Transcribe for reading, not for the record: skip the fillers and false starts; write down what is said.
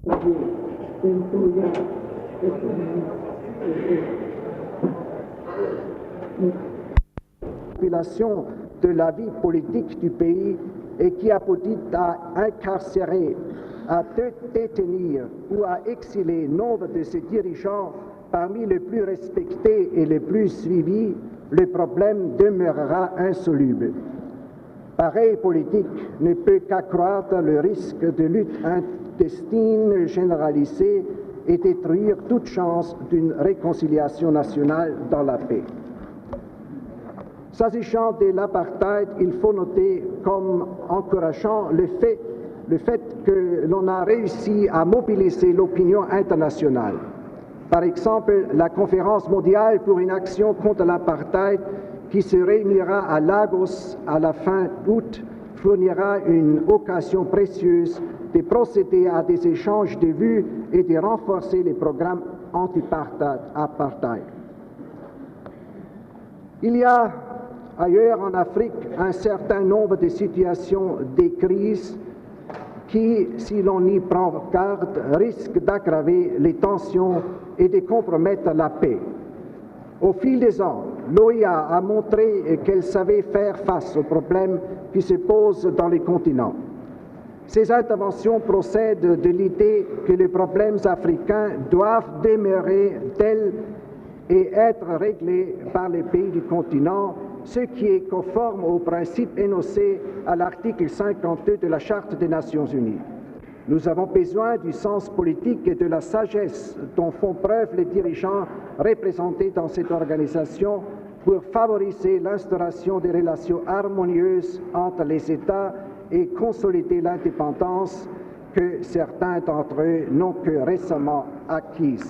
De la vie politique du pays et qui aboutit à incarcérer, à détenir ou à exiler nombre de ses dirigeants parmi les plus respectés et les plus suivis, le problème demeurera insoluble. Pareille politique ne peut qu'accroître le risque de lutte intestine généralisée et détruire toute chance d'une réconciliation nationale dans la paix. S'agissant de l'apartheid, il faut noter comme encourageant le fait que l'on a réussi à mobiliser l'opinion internationale. Par exemple, la conférence mondiale pour une action contre l'apartheid qui se réunira à Lagos à la fin août fournira une occasion précieuse de procéder à des échanges de vues et de renforcer les programmes anti-apartheid. Il y a ailleurs en Afrique un certain nombre de situations de crise qui, si l'on y prend garde, risquent d'aggraver les tensions et de compromettre la paix. Au fil des ans, l'OIA a montré qu'elle savait faire face aux problèmes qui se posent dans les continents. Ces interventions procèdent de l'idée que les problèmes africains doivent demeurer tels et être réglés par les pays du continent, ce qui est conforme aux principes énoncés à l'article 52 de la Charte des Nations Unies. Nous avons besoin du sens politique et de la sagesse dont font preuve les dirigeants représentés dans cette organisation pour favoriser l'instauration des relations harmonieuses entre les États et consolider l'indépendance que certains d'entre eux n'ont que récemment acquise.